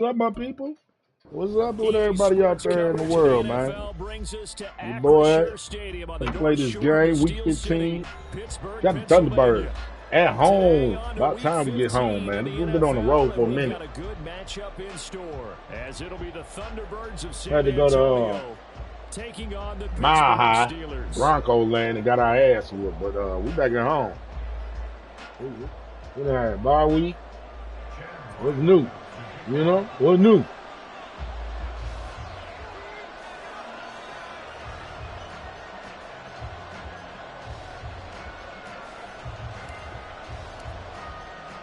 What's up, my people? What's up with EA everybody out Sports there in the coverage of the world, man? NFL brings us to Your boy Acrisure Stadium on the gonna play north this shore of the game, week Steel City, 15. Pittsburgh, Got the Thunderbirds Pennsylvania. at Today home. on to About week time we get home, 15 man. in the We've been on the road NFL, for and a we've minute. got a good matchup in store, as it'll be the Thunderbirds of Had San to go to Antonio taking on the Mile Pittsburgh High, Steelers. Bronco land, and got our ass whooped. But we back at home. We done had bye week. What's new? You know? What's new?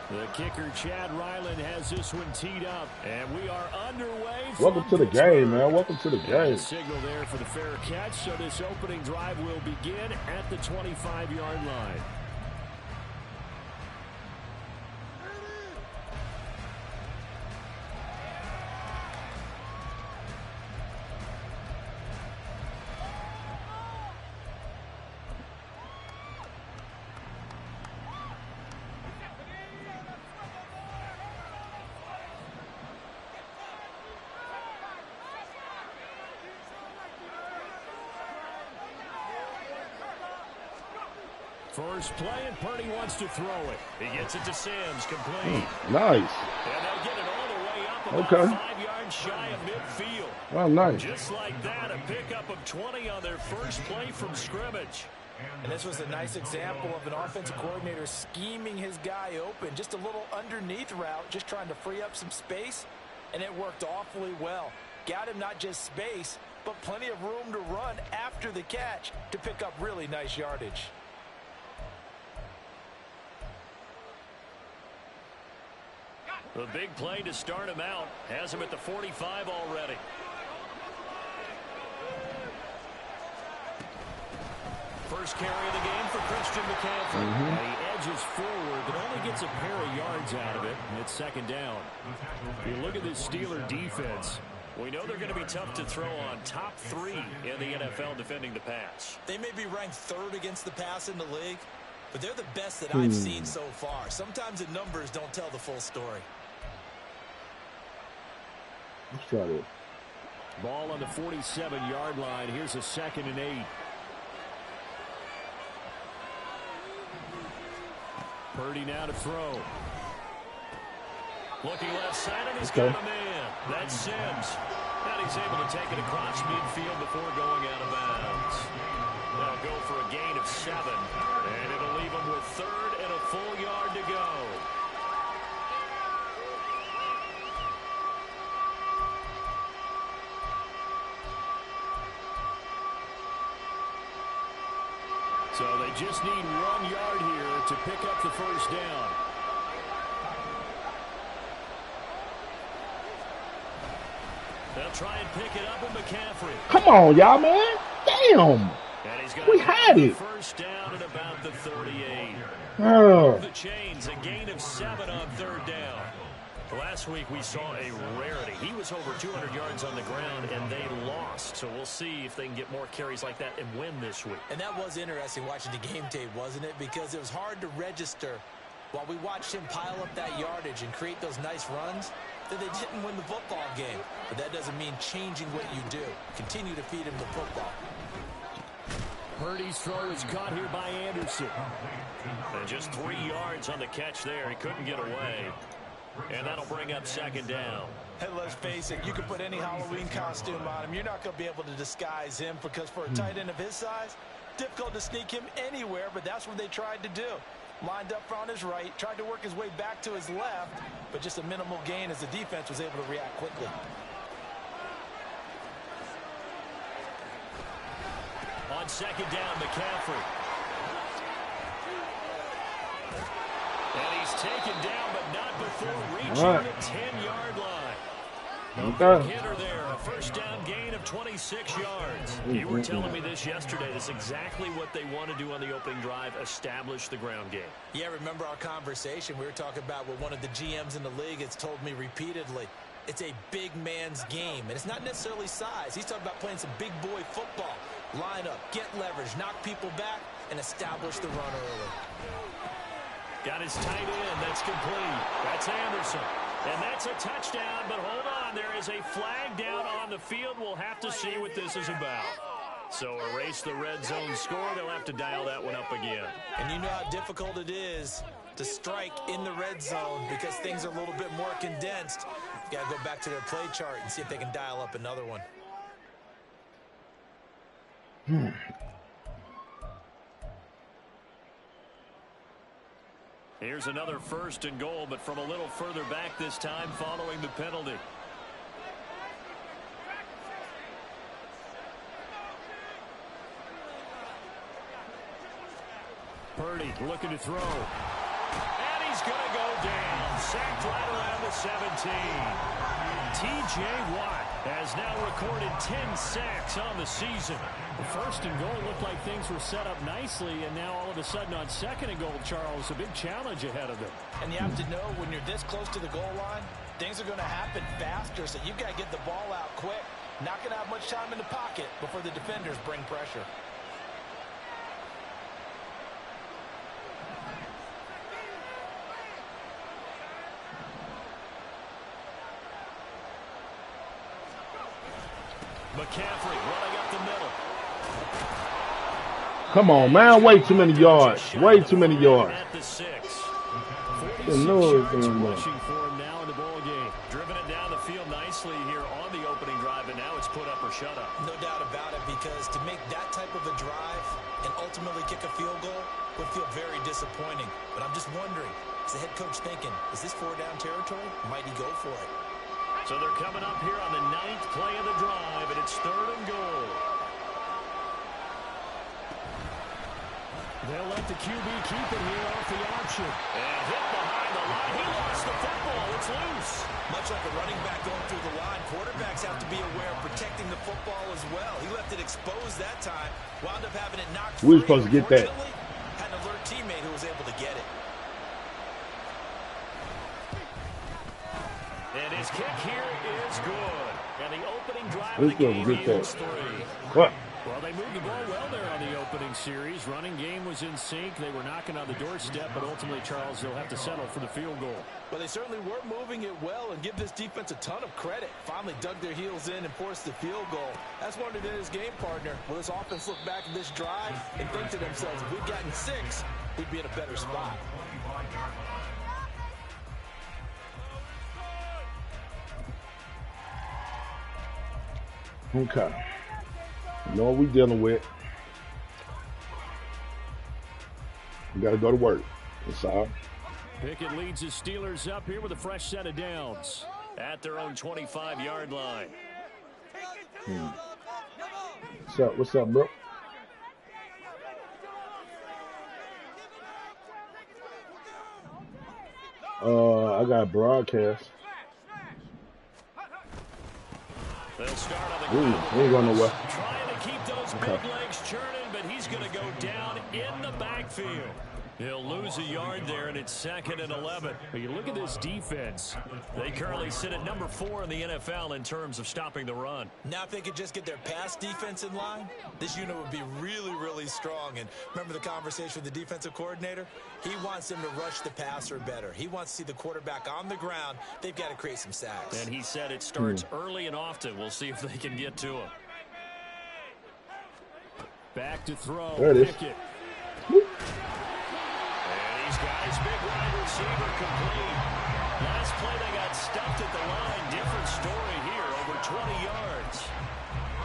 The kicker, Chad Ryland, has this one teed up, and we are underway. Welcome to the game, man. Welcome to the game. Signal there for the fair catch, so this opening drive will begin at the 25-yard line. First play, and Purdy wants to throw it. He gets it to Sims, complete. Nice. And they'll get it all the way up about 5 yards shy of midfield. Oh, nice. Just like that, a pickup of 20 on their first play from scrimmage. And this was a nice example of an offensive coordinator scheming his guy open. Just a little underneath route, just trying to free up some space, and it worked awfully well. Got him not just space, but plenty of room to run after the catch to pick up really nice yardage. The big play to start him out. Has him at the 45 already. First carry of the game for Christian McCaffrey. And he edges forward, but only gets a pair of yards out of it. And it's second down. You look at this Steeler defense. We know they're going to be tough to throw on. Top 3 in the NFL defending the pass. They may be ranked 3rd against the pass in the league, but they're the best that I've seen so far. Sometimes the numbers don't tell the full story. Let's try this. Ball on the 47-yard line. Here's a 2nd and 8. Purdy now to throw. Looking left side, and he's got a man. That's Sims. And he's able to take it across midfield before going out of bounds. They'll go for a gain of 7. And it'll leave him with 3rd and a full yard to go. So they just need 1 yard here to pick up the first down. They'll try and pick it up with McCaffrey. Come on, y'all, man. Damn. And he's got We had it. First down at about the 38. Oh. The chains, a gain of 7 on 3rd down. Last week we saw a rarity. He was over 200 yards on the ground, and they lost. So we'll see if they can get more carries like that and win this week. And that was interesting watching the game tape, wasn't it? Because it was hard to register while we watched him pile up that yardage and create those nice runs that they didn't win the football game. But that doesn't mean changing what you do. Continue to feed him the football. Purdy's throw is caught here by Anderson. And just 3 yards on the catch there. He couldn't get away. And that'll bring up 2nd down. Hey, let's face it, you can put any Halloween costume on him. You're not going to be able to disguise him because for a tight end of his size, difficult to sneak him anywhere, but that's what they tried to do. Lined up on his right, tried to work his way back to his left, but just a minimal gain as the defense was able to react quickly. On 2nd down, McCaffrey. And he's taken down, but not before reaching the 10-yard line. Okay. Hitter there, a first down gain of 26 yards. You were telling me this yesterday. That's exactly what they want to do on the opening drive, establish the ground game. Yeah, remember our conversation? We were talking about what one of the GMs in the league has told me repeatedly. It's a big man's game, and it's not necessarily size. He's talking about playing some big boy football. Line up, get leverage, knock people back, and establish the run early. Got his tight end. That's complete. That's Anderson. And that's a touchdown, but hold on. There is a flag down on the field. We'll have to see what this is about. So erase the red zone score. They'll have to dial that one up again. And you know how difficult it is to strike in the red zone because things are a little bit more condensed. You got to go back to their play chart and see if they can dial up another one. Here's another 1st and goal, but from a little further back this time following the penalty. Purdy looking to throw. And he's going to go down. Sacked right around the 17. T.J. Watt has now recorded 10 sacks on the season. The 1st and goal looked like things were set up nicely, and now all of a sudden on 2nd and goal, Charles, a big challenge ahead of them. And you have to know when you're this close to the goal line, things are going to happen faster, so you've got to get the ball out quick. Not going to have much time in the pocket before the defenders bring pressure. McCaffrey running up the middle. Come on, man. Way too many yards. Way too many yards. At the 6. 46 yards rushing for him now in the ball game. Driven it down the field nicely here on the opening drive, and now it's put up or shut up. No doubt about it, because to make that type of a drive and ultimately kick a field goal would feel very disappointing. But I'm just wondering, is the head coach thinking, is this 4-down territory? Might he go for it? So they're coming up here on the 9th play of the drive, and it's 3rd and goal. They'll let the QB keep it here off the option. And hit behind the line. He lost the football. It's loose. Much like a running back going through the line, quarterbacks have to be aware of protecting the football as well. He left it exposed that time. Wound up having it knocked free. We were supposed to get that. Had an alert teammate who was able to get it. And his kick here is good. And the opening drive of the game yields 3. What? Well, they moved the ball well there on the opening series. Running game was in sync. They were knocking on the doorstep, but ultimately, Charles, they'll have to settle for the field goal. Well, they certainly were moving it well, and give this defense a ton of credit. Finally dug their heels in and forced the field goal. That's wondered in his game partner. Will this offense look back at this drive and think to themselves, if we'd gotten 6, we'd be in a better spot. Okay. You know what we dealing with. We got to go to work. That's all. Pickett leads the Steelers up here with a fresh set of downs at their own 25-yard line. What's up? What's up, bro? I got a broadcast. They'll start on the We ain't going nowhere. trying to keep those big legs churning, but he's going to go down in the backfield. He'll lose a yard there, and it's 2nd and 11. But you look at this defense. They currently sit at number 4 in the NFL in terms of stopping the run. Now if they could just get their pass defense in line, this unit would be really, really strong. And remember the conversation with the defensive coordinator? He wants them to rush the passer better. He wants to see the quarterback on the ground. They've got to create some sacks. And he said it starts early and often. We'll see if they can get to him. Back to throw. There it is. Pickett. He's got his big wide receiver complete. Last play they got stuffed at the line. Different story here, over 20 yards.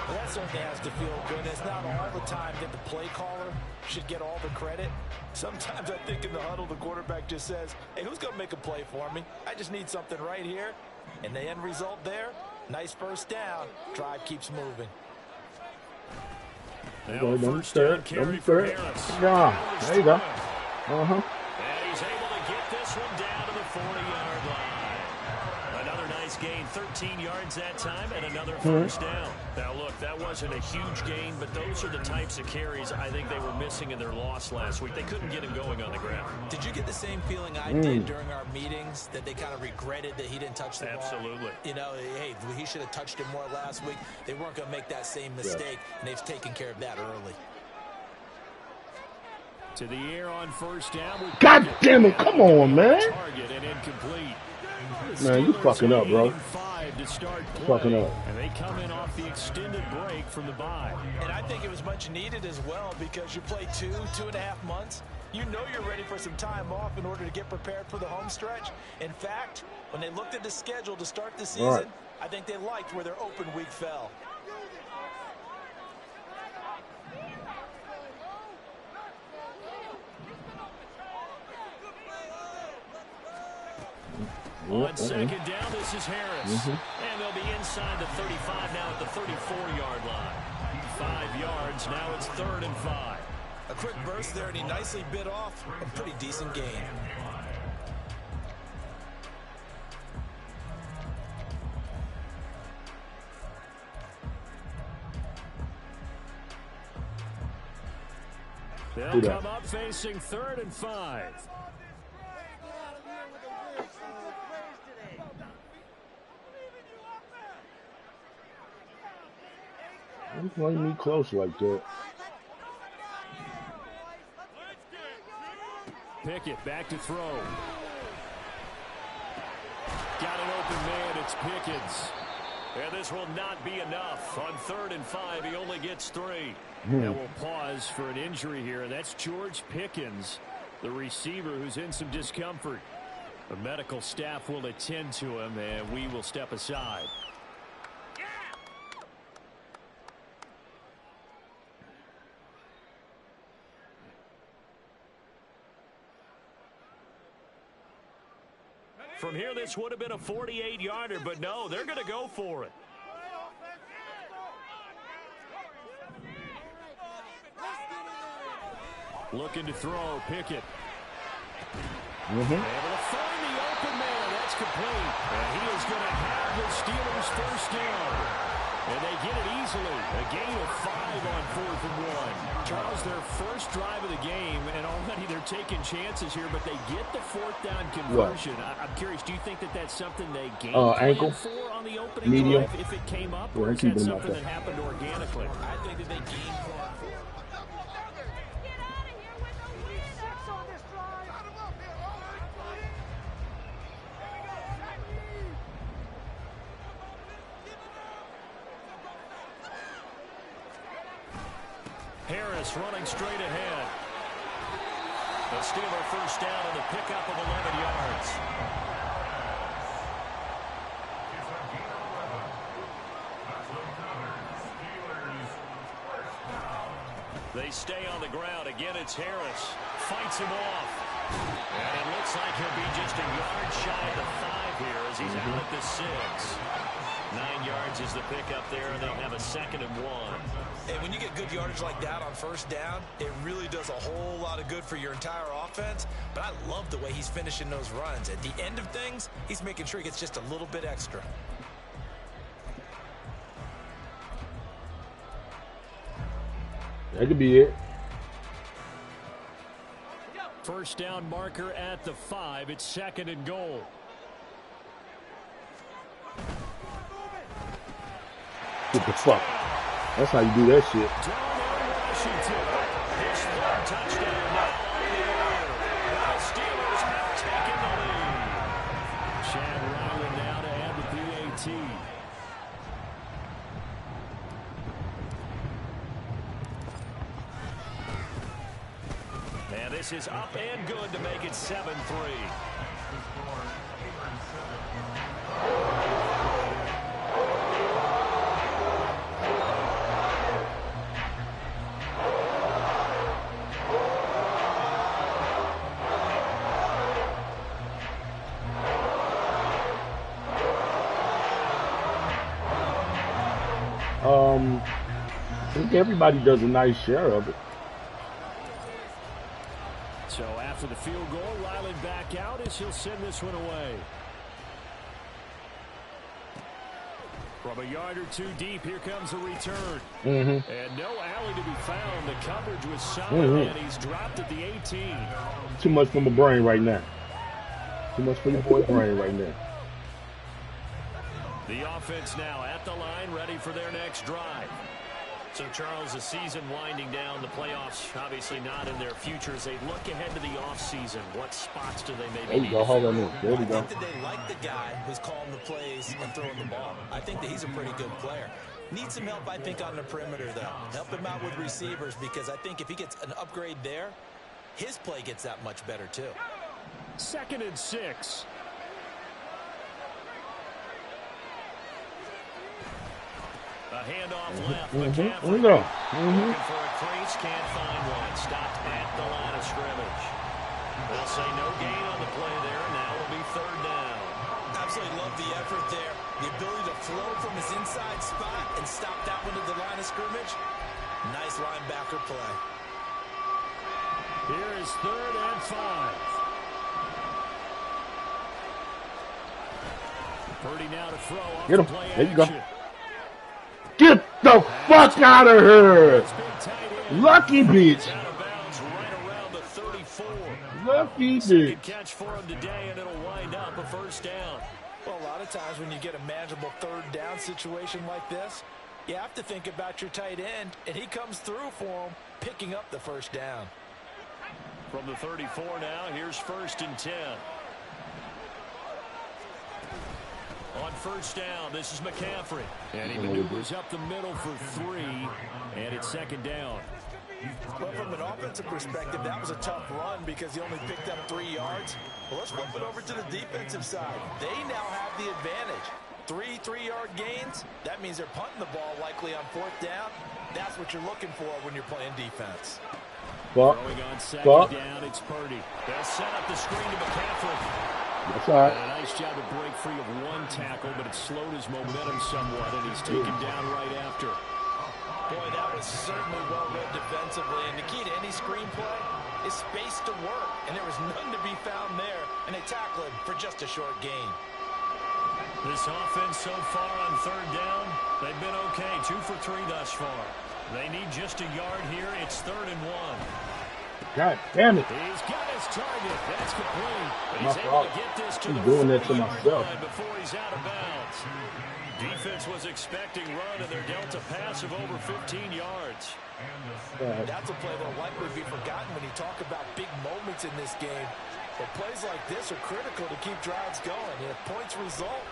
Well, that certainly has to feel good. It's not all the time that the play caller should get all the credit. Sometimes I think in the huddle the quarterback just says, hey, who's going to make a play for me? I just need something right here. And the end result there, nice 1st down. Drive keeps moving. Now first down carry for Harris. Yeah, there you go. And he's able to get this one down to the 40-yard line. Another nice gain, 13 yards that time, and another 1st down. Now, look, that wasn't a huge gain, but those are the types of carries I think they were missing in their loss last week. They couldn't get him going on the ground. Did you get the same feeling I did during our meetings, that they kind of regretted that he didn't touch the ball? Absolutely. You know, hey, he should have touched it more last week. They weren't going to make that same mistake, and they've taken care of that early. To the air on 1st down. God damn it, come on, man. Target and incomplete. Man, you fucking up, bro. To start play, Fucking up. and they come in off the extended break from the bye. And I think it was much needed as well because you play 2.5 months. You know you're ready for some time off in order to get prepared for the home stretch. In fact, when they looked at the schedule to start the season, I think they liked where their open week fell. On second down, this is Harris. And they'll be inside the 35 now at the 34-yard line. 5 yards, now it's 3rd and 5. A quick burst there, and he nicely bit off a pretty decent gain. They'll come up facing 3rd and 5. Don't play me close like that. Pickett back to throw. Got an open man. It's Pickens. And this will not be enough. On 3rd and 5, he only gets 3. Now we'll pause for an injury here. That's George Pickens, the receiver who's in some discomfort. The medical staff will attend to him, and we will step aside. From here, this would have been a 48-yarder, but no, they're going to go for it. Looking to throw, Pickett. Able to find the open man. That's complete. And he is going to have the Steelers' first down. And they get it easily. A gain of 5 on 4th and 1. Charles, their first drive of the game, and already they're taking chances here, but they get the 4th down conversion. I'm curious, do you think that that's something they game ankle for on the opening medium drive if it came up, or is that something that happened organically? I think that they game for. Harris running straight ahead. The Steeler first down and the pickup of 11 yards. They stay on the ground. Again, it's Harris. Fights him off. And it looks like he'll be just a yard shy of the 5 here as he's out at the 6. 9 yards is the pickup there, and they'll have a 2nd and 1. And when you get good yardage like that on first down, it really does a whole lot of good for your entire offense. But I love the way he's finishing those runs. At the end of things, he's making sure he gets just a little bit extra. That could be it. First down marker at the 5. It's 2nd and goal. Get the fuck. That's how you do that shit. Washington. His 3rd touchdown now on the air. The Steelers have taken the lead. Chad Ryland now to add the PAT. And this is up and good to make it 7-3. I think everybody does a nice share of it. So after the field goal, Ryland back out as he'll send this one away. From a yard or 2 deep, here comes a return. And no alley to be found. The coverage was solid, and he's dropped at the 18. Too much for my brain right now. Too much for your boy brain right now. The offense now at the line, ready for their next drive. So, Charles, the season winding down, the playoffs obviously not in their future. As they look ahead to the offseason, what spots do they maybe need to fill? I think that they like the guy who's calling the plays and throwing the ball. I think that he's a pretty good player. Needs some help, I think, on the perimeter, though. Help him out with receivers, because I think if he gets an upgrade there, his play gets that much better, too. 2nd and 6. A handoff left. McCaffrey looking for a crease, can't find one. Stopped at the line of scrimmage. They'll say no gain on the play there, and now it'll be 3rd down. Absolutely love the effort there. The ability to flow from his inside spot and stop that one at the line of scrimmage. Nice linebacker play. Here is 3rd and 5. Purdy now to throw off Get him. The play There you go. action. Get the fuck out of here. Lucky bitch. Out of bounds right around the 34. Lucky Second bitch. catch for him today, and it'll wind up a 1st down. Well, a lot of times when you get a manageable 3rd down situation like this, you have to think about your tight end, and he comes through for him, picking up the 1st down. From the 34 now, here's 1st and 10. On 1st down, this is McCaffrey. And he maneuvers up the middle for 3, and it's 2nd down. Well, from an offensive perspective, that was a tough run because he only picked up 3 yards. Well, let's flip it over to the defensive side. They now have the advantage. 3 3-yard gains. That means they're punting the ball likely on 4th down. That's what you're looking for when you're playing defense. Throwing on 2nd down, it's Purdy. They'll set up the screen to McCaffrey. That's all right. And a nice job to break free of 1 tackle, but it slowed his momentum somewhat, and he's taken down right after. Boy, that was certainly well read defensively, and the key to any screenplay is space to work, and there was none to be found there, and they tackled him for just a short gain. This offense so far on 3rd down, they've been okay, 2 for 3 thus far. They need just a yard here. It's 3rd and 1. God damn it. He's got his target. That's complete. But My he's able fault. to get this to I'm the doing that to 40-yard myself. line before he's out of bounds. Defense was expecting run, and they're dealt a pass of over 15 yards. That's a play that will likely be forgotten when you talk about big moments in this game. But plays like this are critical to keep drives going. And if points result,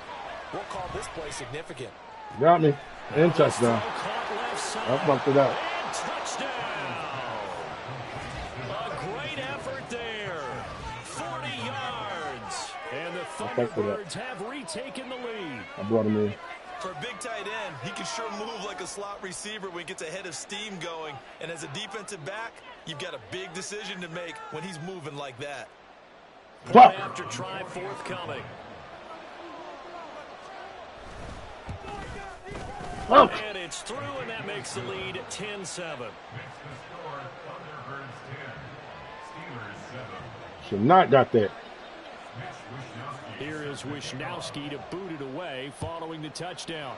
we'll call this play significant. Got me. And touchdown. I fucked it up. And touchdown. A great effort there. 40 yards. And the Thunderbirds have retaken the lead. I brought him in. For a big tight end, he can sure move like a slot receiver when he gets a head of steam going. And as a defensive back, you've got a big decision to make when he's moving like that. Point after try forthcoming. And it's through, and that makes the lead 10-7. Should not got that. Here is Wisnowski to boot it away following the touchdown.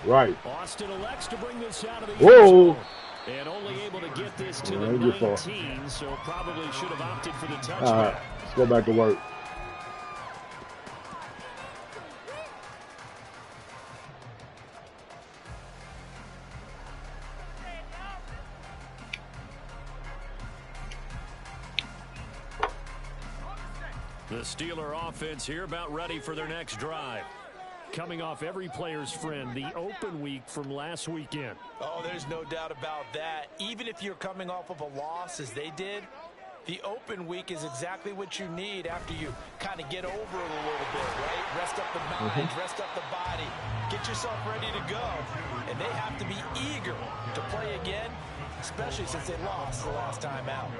Right. Austin elects to bring this out of the Whoa. and only able to get this to the 19, so probably should have opted for the touchdown. All right, let's go back to work. The Steeler offense here about ready for their next drive. Coming off every player's friend, the open week from last weekend. Oh, there's no doubt about that. Even if you're coming off of a loss as they did, the open week is exactly what you need after you kind of get over it a little bit, right? Rest up the mind, rest up the body, get yourself ready to go. And they have to be eager to play again, especially since they lost the last time out.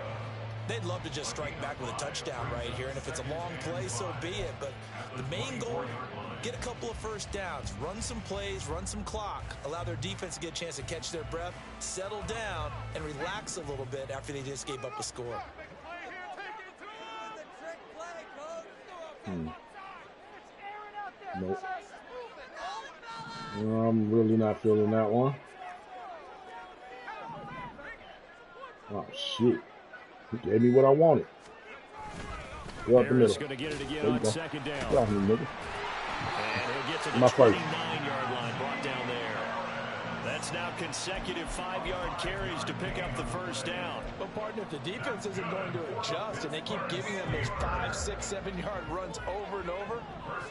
They'd love to just strike back with a touchdown right here, and if it's a long play, so be it. But the main goal, get a couple of first downs, run some plays, run some clock, allow their defense to get a chance to catch their breath, settle down, and relax a little bit after they just gave up a score. Nope. I'm really not feeling that one. Oh, shit. He gave me what I wanted. Go up the middle. Going to get it again on second down. Get off me, nigga. And he'll get to the My first. 29-yard line, brought down there. That's now consecutive 5-yard carries to pick up the first down. Well, partner, if the defense isn't going to adjust and they keep giving them those 5, 6, 7-yard runs over and over,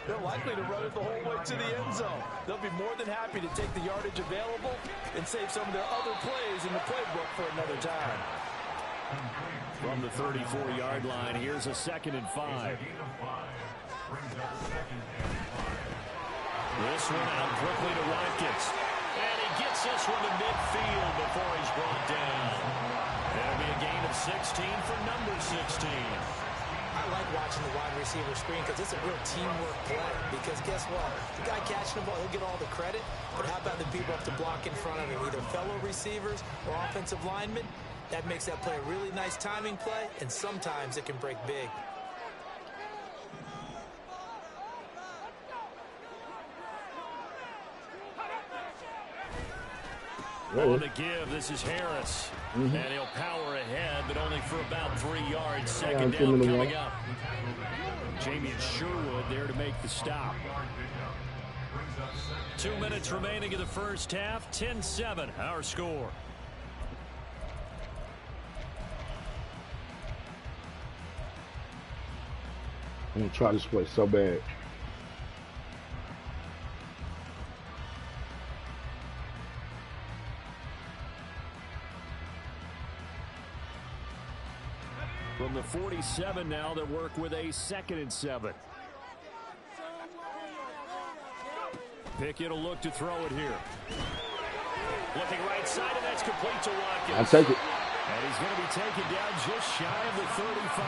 they're likely to run it the whole way to the end zone. They'll be more than happy to take the yardage available and save some of their other plays in the playbook for another time. From the 34-yard line, here's a 2nd and 5. This one out quickly to Watkins. And he gets this one to midfield before he's brought down. It'll be a gain of 16 for number 16. I like watching the wide receiver screen because it's a real teamwork play. Because guess what? The guy catching the ball, he'll get all the credit. But how about the people up to block in front of him, either fellow receivers or offensive linemen? That makes that play a really nice timing play, and sometimes it can break big. On the give, this is Harris. And he'll power ahead, but only for about 3 yards. 2nd down coming up. Jamie Sherwood there to make the stop. 2 minutes remaining in the first half. 10-7, our score. I'm going to try this play so bad. From the 47 now, they work with a 2nd and 7. Pickett will look to throw it here. Looking right side, and that's complete to Watkins. I'll take it. And he's going to be taken down just shy of the 35.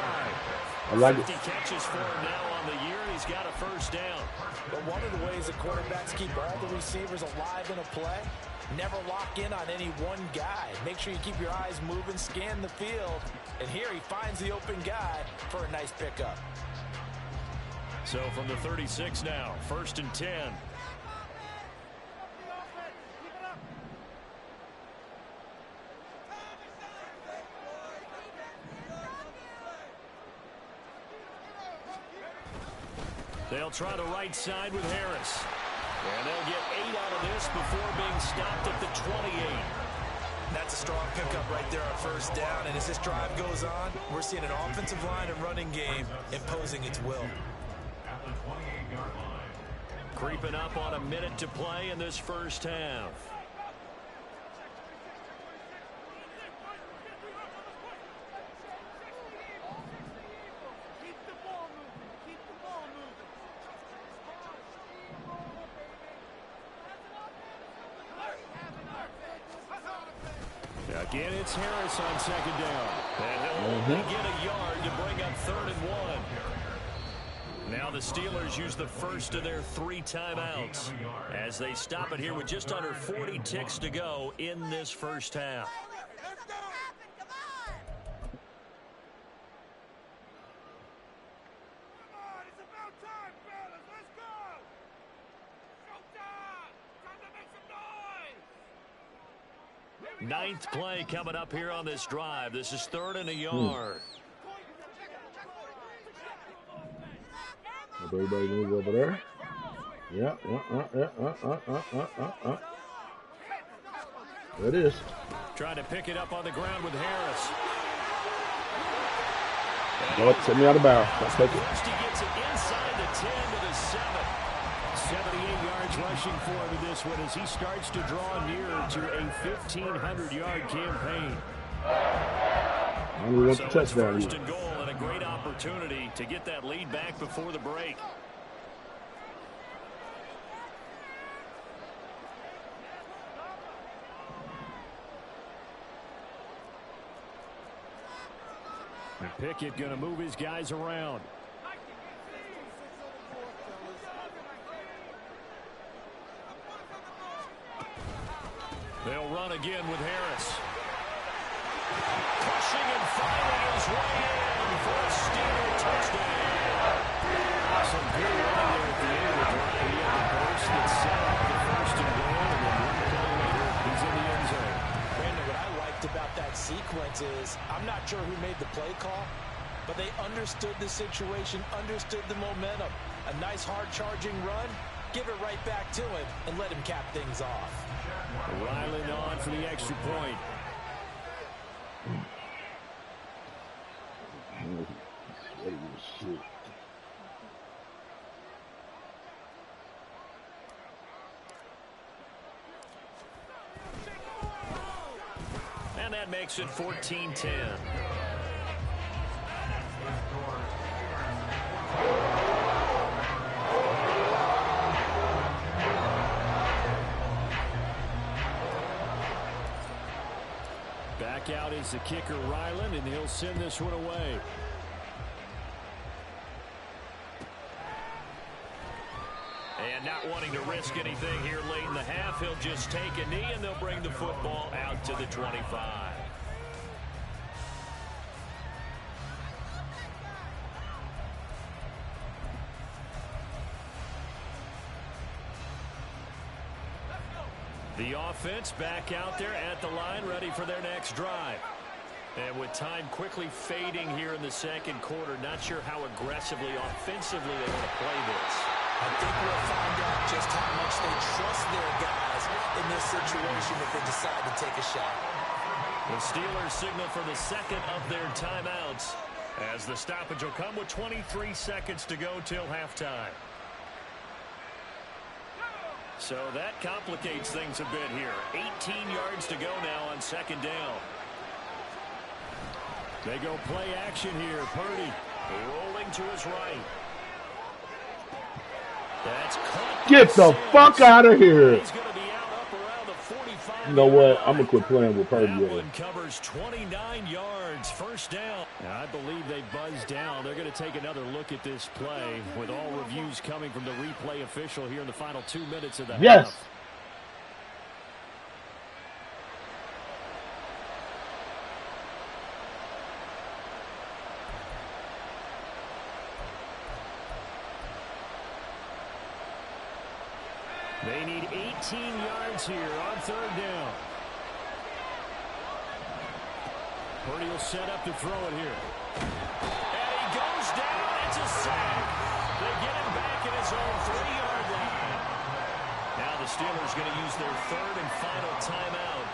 I like 50 it. catches for him now on the year, and he's got a first down. But one of the ways that quarterbacks keep all the receivers alive in a play, never lock in on any one guy. Make sure you keep your eyes moving, scan the field. And here he finds the open guy for a nice pickup. So from the 36 now, 1st and 10. They'll try the right side with Harris. And they'll get 8 out of this before being stopped at the 28. That's a strong pickup right there on 1st down. And as this drive goes on, we're seeing an offensive line and running game imposing its will. Creeping up on a minute to play in this first half. Again, it's Harris on 2nd down. And he'll only get a yard to bring up 3rd and 1. Now the Steelers use the first of their 3 timeouts as they stop it here with just under 40 ticks to go in this first half. Ninth play coming up here on this drive. This is 3rd and a yard. Everybody move over there. Yeah. There it is. Trying to pick it up on the ground with Harris. Go up, send me out of bounds. I'll take it. First he gets it inside the 10 to the 7. 78 yards rushing for him in this one as he starts to draw nearer to a 1,500-yard campaign. Only want So the it's touchdown. 1st and goal and a great opportunity to get that lead back before the break. And Pickett going to move his guys around. They'll run again with Harris. Pushing and finding his way in for a Steeler touchdown. Some good running there at the end of the drive. He had the burst that set up the 1st and goal, and then 1 play later, he's in the end zone. Brandon, what I liked about that sequence is, I'm not sure who made the play call, but they understood the situation, understood the momentum. A nice hard charging run, give it right back to him and let him cap things off. Ryland on for the extra point. And that makes it 14-10. Back out is the kicker, Ryland, and he'll send this one away. And not wanting to risk anything here late in the half, he'll just take a knee, and they'll bring the football out to the 25. The offense back out there at the line, ready for their next drive. And with time quickly fading here in the second quarter, not sure how aggressively, offensively they want to play this. I think we'll find out just how much they trust their guys in this situation if they decide to take a shot. The Steelers signal for the second of their timeouts as the stoppage will come with 23 seconds to go till halftime. So that complicates things a bit here. 18 yards to go now on second down. They go play action here. Purdy rolling to his right. That's caught. Get the fuck out of here. He's going to be out up around the 45. You know what? I'm going to quit playing with Purdy. That one covers 29 yards. First down. Now, I believe they buzzed down. They're going to take another look at this play with all reviews coming from the replay official here in the final 2 minutes of the half. They need 18 yards here on third down. Purdy will set up to throw it here. And he goes down. It's a sack. They get him back at his own 3-yard line. Now the Steelers going to use their third and final timeout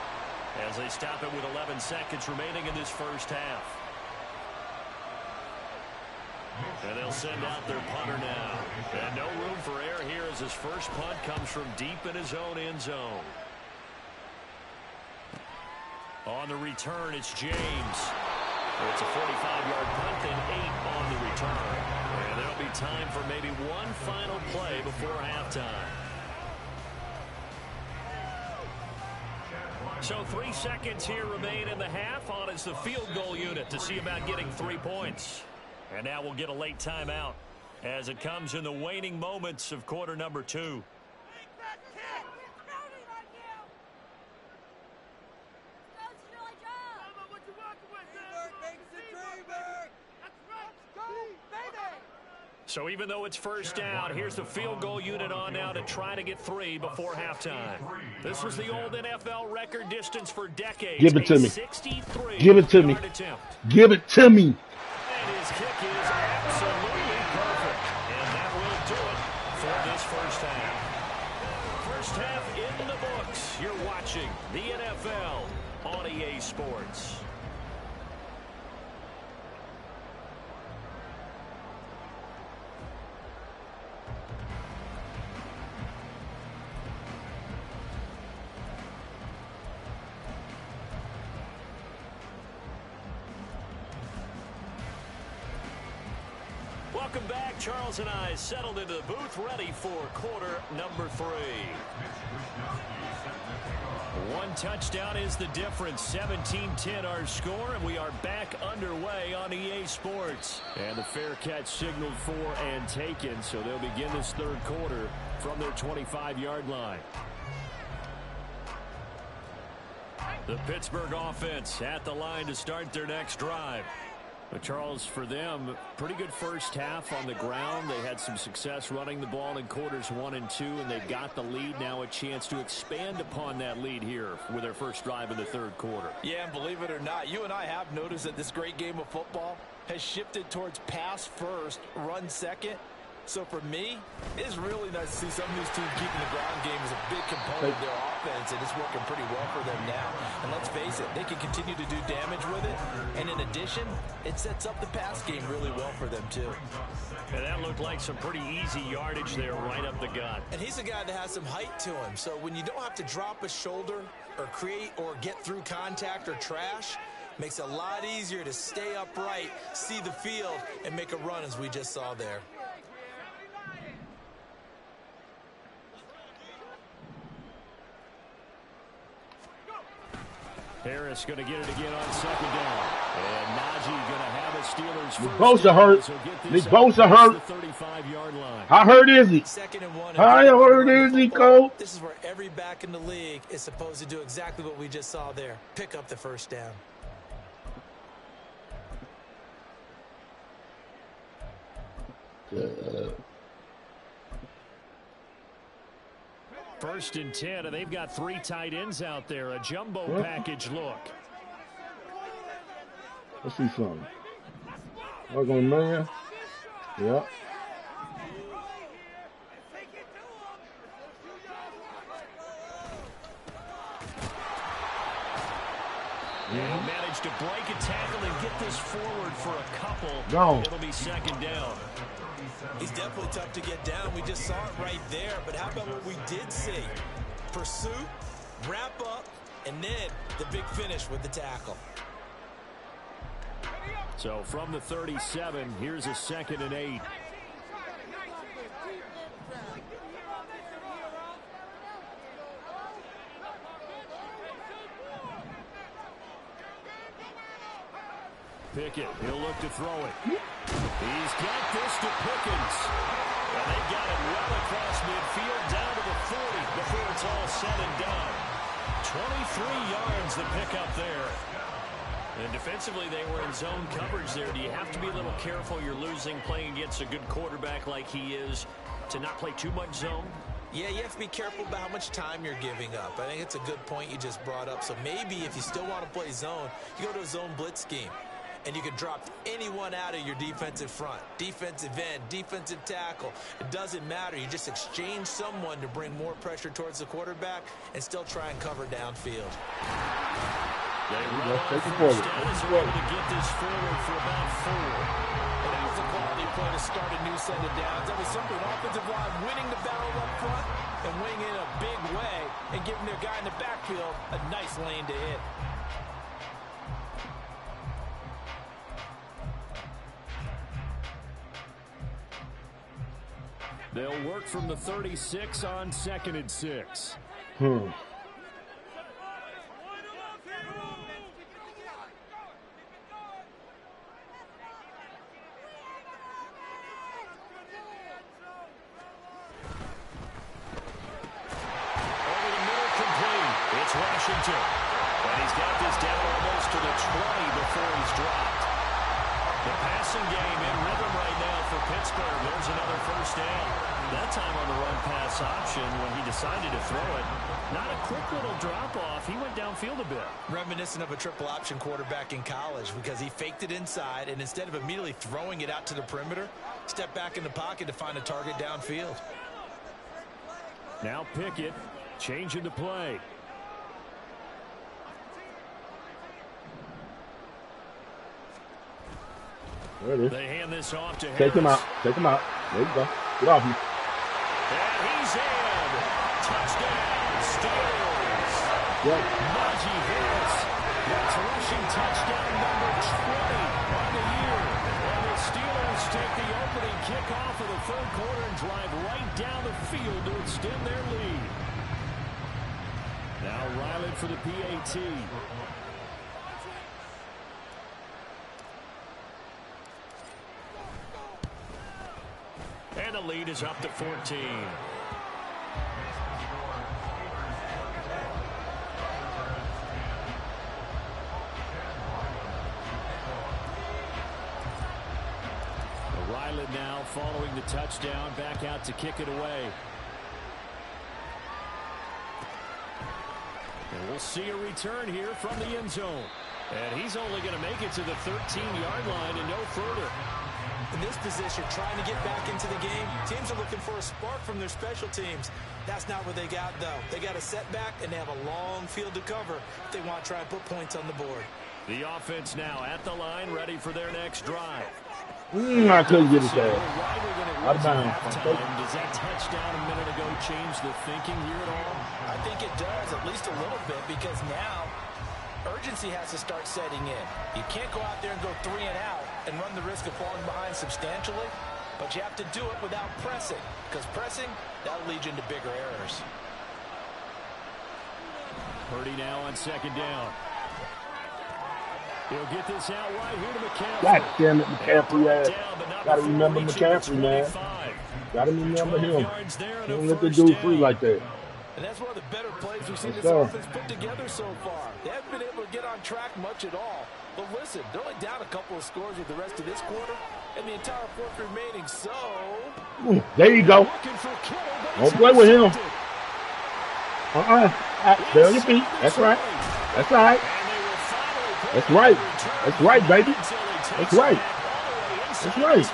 as they stop it with 11 seconds remaining in this first half. And they'll send out their punter now. And no room for error here as his first punt comes from deep in his own end zone. On the return, it's James. It's a 45-yard punt and 8 on the return. And there'll be time for maybe one final play before halftime. So 3 seconds here remain in the half. On is the field goal unit to see about getting 3 points. And now we'll get a late timeout as it comes in the waning moments of quarter number 2. So even though it's first down, here's the field goal unit on now to try to get 3 before halftime. This was the old NFL record distance for decades. Give it to me. 63 Give it to me. attempt. Give it to me. And his kick is absolutely perfect. And that will do it for this first half. First half in the books. You're watching the NFL on EA Sports. Welcome back. Charles and I settled into the booth, ready for quarter number 3. One touchdown is the difference. 17-10 our score, and we are back underway on EA Sports. And the fair catch signaled for and taken, so they'll begin this third quarter from their 25-yard line. The Pittsburgh offense at the line to start their next drive. But Charles, for them, pretty good first half on the ground. They had some success running the ball in quarters 1 and 2, and they've got the lead. Now a chance to expand upon that lead here with their first drive in the third quarter. Yeah, and believe it or not, you and I have noticed that this great game of football has shifted towards pass first, run second. So for me, it's really nice to see some of these teams keeping the ground game as a big component of their offense, and it's working pretty well for them now. And let's face it, they can continue to do damage with it. And in addition, it sets up the pass game really well for them too. And that looked like some pretty easy yardage there right up the gut. And he's a guy that has some height to him. So when you don't have to drop a shoulder or create or get through contact or trash, makes it a lot easier to stay upright, see the field, and make a run as we just saw there. Harris going to get it again on second down. And Najee going to have a Steelers first. Nick Bosa hurt. So Nick Bosa hurt. 35-yard line. How hurt is he? 2nd and 1. How hurt is he, Cole? This is where every back in the league is supposed to do exactly what we just saw there. Pick up the first down. First and 10, and they've got 3 tight ends out there. A jumbo package look. Let's see something. Work on man. Yeah. And managed to break a tackle and get this forward for a couple. Go. It'll be second down. He's definitely tough to get down. We just saw it right there. But how about what we did see? Pursuit, wrap up, and then the big finish with the tackle. So from the 37, here's a 2nd and 8. Pickett, he'll look to throw it. He's got this to Pickens. And they got it well across midfield down to the 40 before it's all said and done. 23 yards the pickup there. And defensively, they were in zone coverage there. Do you have to be a little careful? You're losing playing against a good quarterback like he is to not play too much zone? Yeah, you have to be careful about how much time you're giving up. I think it's a good point you just brought up. So maybe if you still want to play zone, you go to a zone blitz scheme. And you can drop anyone out of your defensive front, defensive end, defensive tackle. It doesn't matter. You just exchange someone to bring more pressure towards the quarterback and still try and cover downfield. They run on first down as they're able to get this forward for about 4. And that was a quality play to start a new set of downs. That was simply an offensive line winning the battle up front and winning in a big way and giving their guy in the backfield a nice lane to hit. They'll work from the 36 on 2nd and 6. Washington. And he's got this down almost to the 20 before he's dropped. The passing game in rhythm right now for Pittsburgh. There's another first down. That time on the run pass option when he decided to throw it. Not a quick little drop off. He went downfield a bit. Reminiscent of a triple option quarterback in college because he faked it inside and instead of immediately throwing it out to the perimeter, stepped back in the pocket to find a target downfield. Now Pickett changing the play. There it is. They hand this off to Harris. Take him out. Take him out. There you go. Get off me. And he's in. Touchdown, Steelers. Yep. Najee Harris. That's rushing touchdown number 20 on the year. And the Steelers take the opening kickoff of the third quarter and drive right down the field to extend their lead. Now Riley for the PAT. And the lead is up to 14. Ryland now following the touchdown, back out to kick it away. And we'll see a return here from the end zone. And he's only going to make it to the 13-yard line and no further. In this position, trying to get back into the game, teams are looking for a spark from their special teams. That's not what they got, though. They got a setback, and they have a long field to cover if they want to try and put points on the board. The offense now at the line, ready for their next drive. I couldn't get it there. Out of bounds. Does that touchdown a minute ago change the thinking here at all? I think it does, at least a little bit, because now urgency has to start setting in. You can't go out there and go 3 and out and run the risk of falling behind substantially, but you have to do it without pressing, because pressing, that'll lead you into bigger errors. Purdy now on second down. He'll get this out right here to McCaffrey. God damn it, McCaffrey. Gotta remember McCaffrey, man. Gotta remember him. Don't let the dude free like that. And that's one of the better plays we've seen this offense put together so far. They haven't been able to get on track much at all. But listen, they're only down a couple of scores with the rest of this quarter, and the entire fourth remaining, so... There you go. Don't play with him. Stay on your feet. That's right. That's all right. That's right. That's right, baby. That's right. That's right.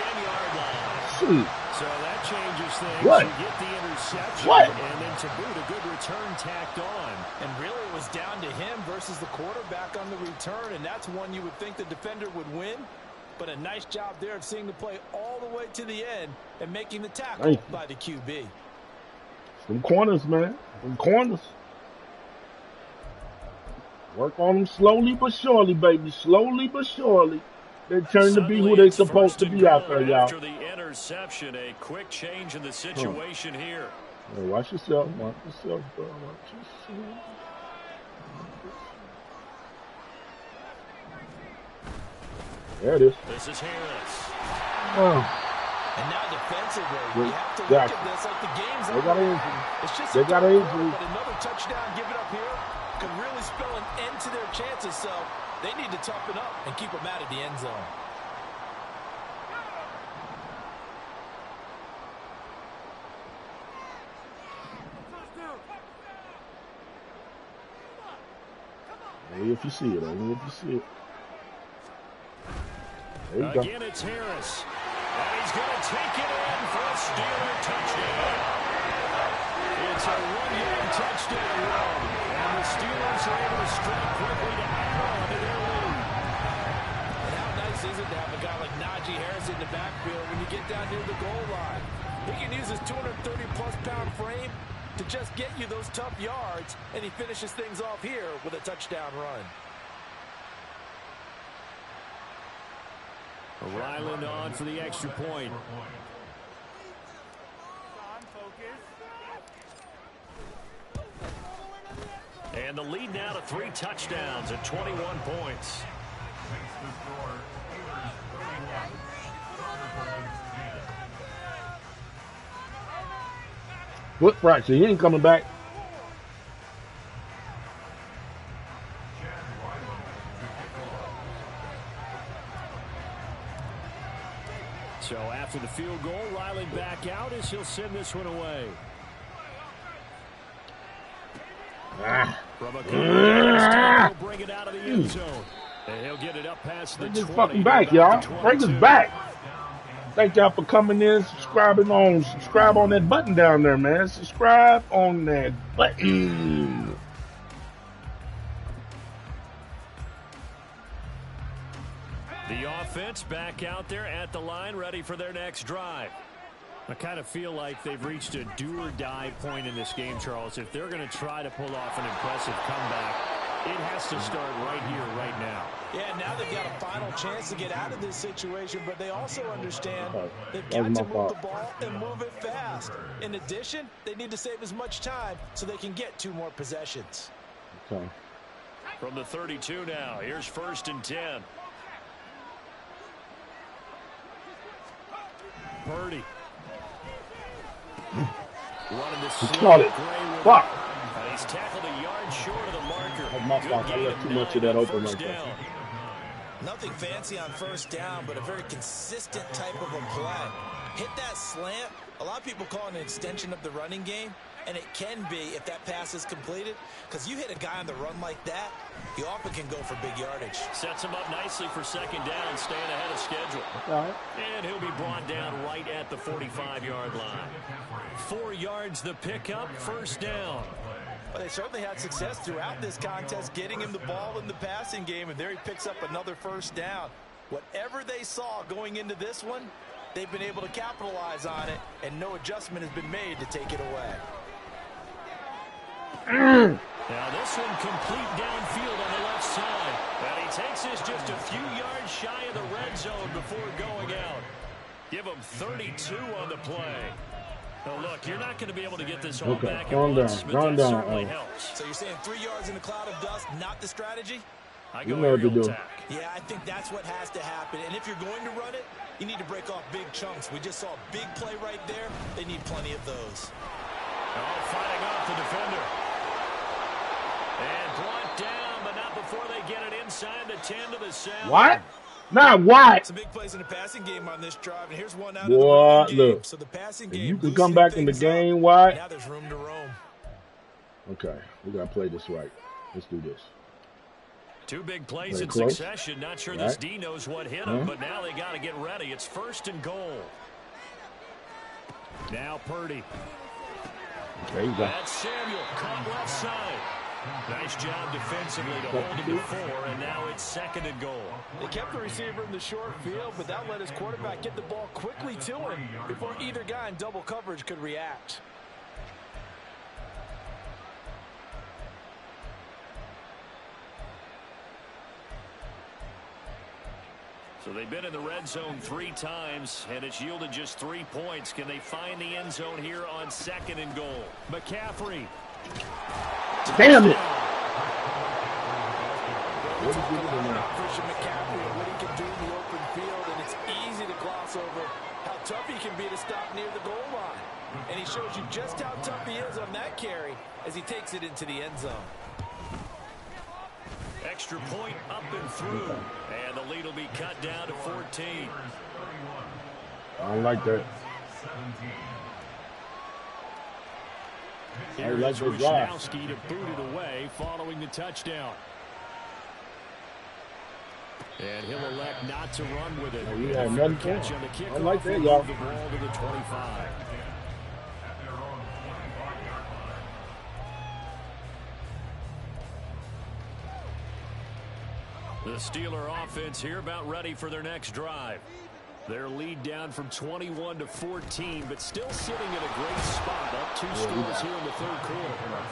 Shoot. So that changes things. What? You get the interception. What? And then to boot, a good return tacked on. And really it was down to him versus the quarterback on the return, and that's one you would think the defender would win. But a nice job there of seeing the play all the way to the end and making the tackle by the QB. Some corners, man. Some corners. Work on them slowly but surely, baby. Slowly but surely. They turn to be who they're supposed to be out there, y'all. After the interception, a quick change in the situation here. Hey, watch yourself. Watch yourself, bro. Watch yourself. There it is. This is Harris. And now defensively, you have to look at this like the game's over. They got an injury. It's just they got an injury. But another touchdown given up here could really spell an end to their chances, so they need to toughen up and keep them out of the end zone. Only if you see it. Only if you see it. There you go. Again, it's Harris. And he's going to take it in for a Steeler touchdown. It's a 1-yard touchdown run. And the Steelers are able to strike quickly to add on to their lead. And how nice is it to have a guy like Najee Harris in the backfield when you get down near the goal line? He can use his 230-plus pound frame to just get you those tough yards, and he finishes things off here with a touchdown run. Ryland on for the extra point. And the lead now to 3 touchdowns at 21 points. Foot fracture. He ain't coming back. So after the field goal, Riley back out as he'll send this one away. From a he'll bring it out of the end zone. And he'll get it up past the 20. Fucking back, y'all. Bring us back. Thank y'all for coming in, subscribe on that button down there, man. Subscribe on that button. The offense back out there at the line, ready for their next drive. I kind of feel like they've reached a do-or-die point in this game, Charles. If they're going to try to pull off an impressive comeback, it has to start right here, right now. Yeah, now they've got a final chance to get out of this situation, but they also understand they've got to move the ball and move it fast. In addition, they need to save as much time so they can get 2 more possessions. Okay. From the 32 now, here's 1st and 10. Purdy. Running this slow. Fuck. He's tackled a yard short of the marker. That's my fault. I left too much of that open right there. Nothing fancy on 1st down, but a very consistent type of a play. Hit that slant. A lot of people call it an extension of the running game. And it can be if that pass is completed, because you hit a guy on the run like that, he often can go for big yardage. Sets him up nicely for second down, staying ahead of schedule. All right. And he'll be brought down right at the 45-yard line. 4 yards the pickup, first down. Well, they certainly had success throughout this contest, getting him the ball in the passing game, and there he picks up another first down. Whatever they saw going into this one, they've been able to capitalize on it, and no adjustment has been made to take it away. Now this one complete downfield on the left side. And he takes this just a few yards shy of the red zone before going out. Give him 32 on the play. Now look, you're not going to be able to get this all back at once, but that certainly helps. So you're saying 3 yards in a cloud of dust, not the strategy? I go aerial attack. Yeah, I think that's what has to happen. And if you're going to run it, you need to break off big chunks. We just saw a big play right there. They need plenty of those. Oh, fighting off the defender. And brought down, but not before they get it inside the 10 to the 7. What? Not what? Some big plays in the passing game on this drive, and here's one out Boy, of the game. look. So the passing If game, you can come back in the game, why? Now there's room to roam. Okay, we got to play this right. Let's do this. 2 big plays in close. succession. Not sure this D knows what hit him, but now they got to get ready. It's first and goal. Now Purdy. There you go. That's Samuel, caught left side. Nice job defensively to hold him to 4, and now it's second and goal. They kept the receiver in the short field, but that let his quarterback get the ball quickly to him before either guy in double coverage could react. So they've been in the red zone 3 times, and it's yielded just 3 points. Can they find the end zone here on second and goal? McCaffrey. Damn it. Christian McCaffrey and what he can do in the open field, and it's easy to gloss over how tough he can be to stop near the goal line. And he shows you just how tough he is on that carry as he takes it into the end zone. Extra point up and through, and the lead will be cut down to 14. I don't like that. Here is Wisnowski to boot it away following the touchdown. And he'll elect not to run with it. You have nothing for Catch on the kickoff. I like that, y'all. The ball to the 25. The Steeler offense here about ready for their next drive. Their lead down from 21 to 14, but still sitting in a great spot. Up 2 scores here in the third quarter.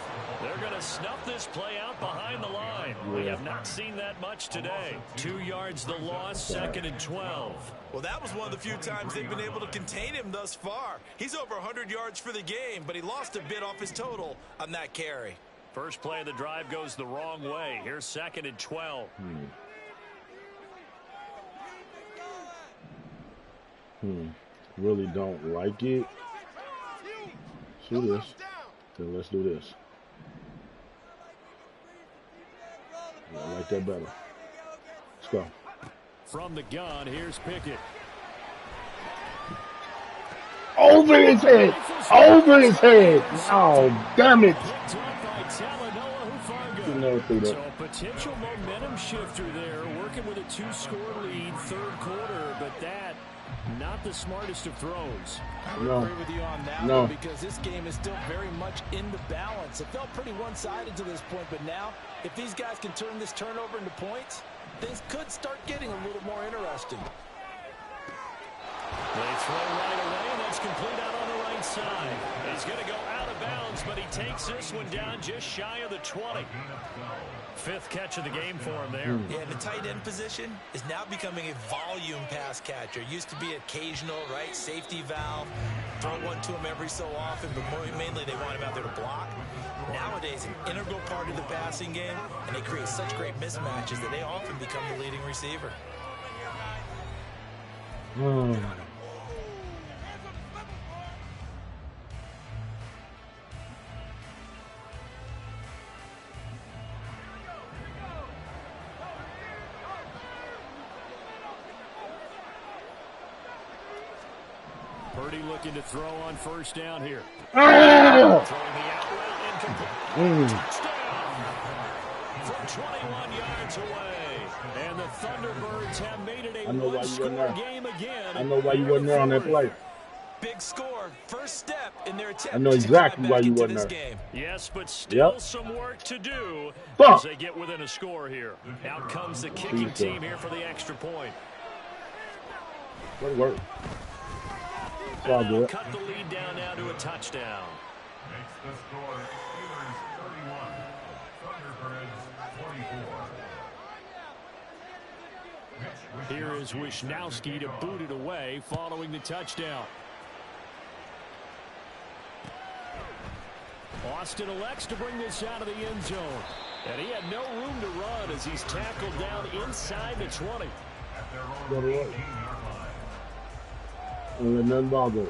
They're going to snuff this play out behind the line. We have not seen that much today. 2 yards the loss, second and 12. Well, that was one of the few times they've been able to contain him thus far. He's over 100 yards for the game, but he lost a bit off his total on that carry. First play of the drive goes the wrong way. Here's second and 12. Really don't like it. Do this. Then let's do this. I like that better. Let's go. From the gun, here's Pickett. Over his head. Over his head. Oh, damn it. So potential momentum shifter there, working with a 2-score lead, third quarter, but that not the smartest of throws. I would agree with you on that one because this game is still very much in the balance. It felt pretty one-sided to this point, but now if these guys can turn this turnover into points, things could start getting a little more interesting. They throw right away, and that's complete out on the right side. He's going to go out of bounds, but he takes this one down just shy of the 20. 5th catch of the game for him there. Yeah, the tight end position is now becoming a volume pass catcher. Used to be occasional, right? Safety valve. Throw one to him every so often, but mainly they want him out there to block. Nowadays, an integral part of the passing game, and they create such great mismatches that they often become the leading receiver. Purdy looking to throw on first down here. Ah! Throwing the out route incomplete. Touchdown from 21 yards away. And the Thunderbirds have made it a one-score game again. I know why you wasn't there on that play. Big score, first step in their attempt I know exactly why you wasn't there. Game. Yes, but still some work to do as they get within a score here. Out comes the kicking team here for the extra point. Good work. And they'll cut the lead down now to a touchdown. Makes the score Steelers 31, Thunderbirds 44. Here is Wisnowski to boot it away following the touchdown. Austin elects to bring this out of the end zone. And he had no room to run as he's tackled down inside the 20. At their own 18-yard line. And then bother.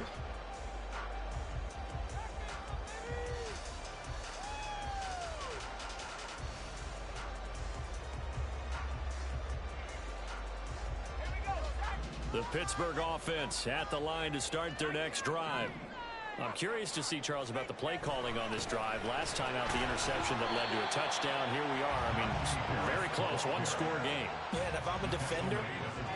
The Pittsburgh offense at the line to start their next drive. I'm curious to see, Charles, about the play calling on this drive. Last time out, the interception that led to a touchdown. Here we are. I mean, very close, one-score game. Yeah, and if I'm a defender,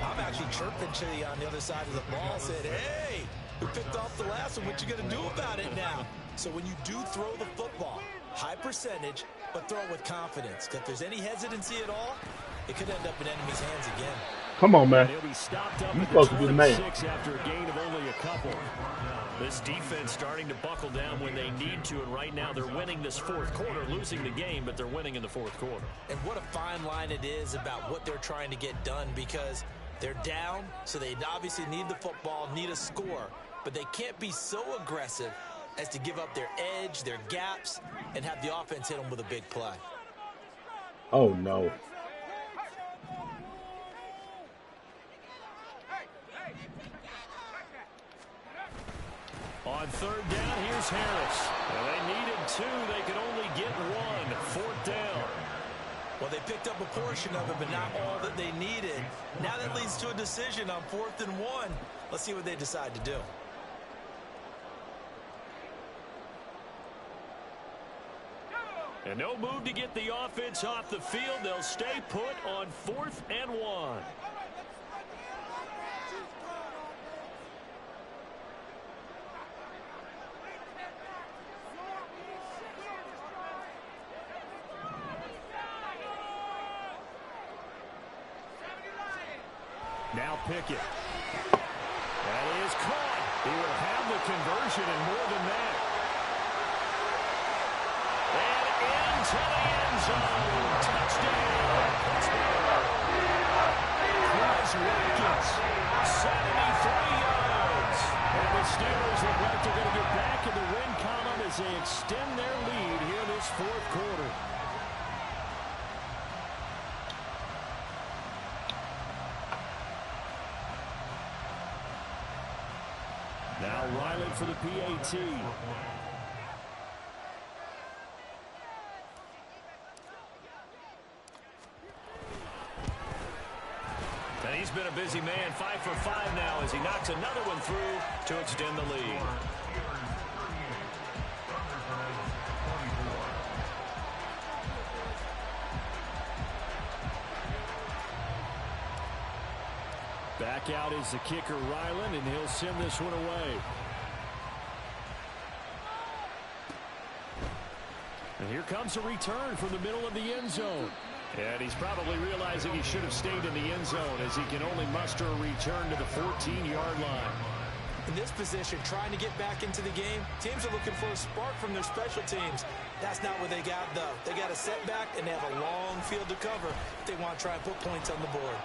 I'm actually chirping to you on the other side of the ball, said, hey, we picked off the last one. What you going to do about it now? So when you do throw the football, high percentage, but throw it with confidence. Because if there's any hesitancy at all, it could end up in enemy's hands again. Come on, man. He'll be stopped up You're supposed to be the man. After a gain of only a couple. This defense starting to buckle down when they need to, and right now they're winning this fourth quarter, losing the game, but they're winning in the fourth quarter. And what a fine line it is about what they're trying to get done, because they're down, so they obviously need the football, need a score, but they can't be so aggressive as to give up their edge, their gaps, and have the offense hit them with a big play. Oh, no. On third down, here's Harris. Well, they needed two. They could only get one. Fourth down. Well, they picked up a portion of it, but not all that they needed. Now that leads to a decision on 4th and 1. Let's see what they decide to do. And no move to get the offense off the field. They'll stay put on 4th and 1. Now Pickett. That is caught. He will have the conversion and more than that. And into the end zone. Touchdown. Chris Watkins, 73 yards. And the Steelers look like they're going to get back in the win column as they extend their lead here this fourth quarter. Now Riley for the PAT. And he's been a busy man, 5 for 5 now as he knocks another one through to extend the lead. Back out is the kicker, Ryland, and he'll send this one away. And here comes a return from the middle of the end zone. And he's probably realizing he should have stayed in the end zone as he can only muster a return to the 14-yard line. In this position, trying to get back into the game, teams are looking for a spark from their special teams. That's not what they got, though. They got a setback, and they have a long field to cover if they want to try and put points on the board.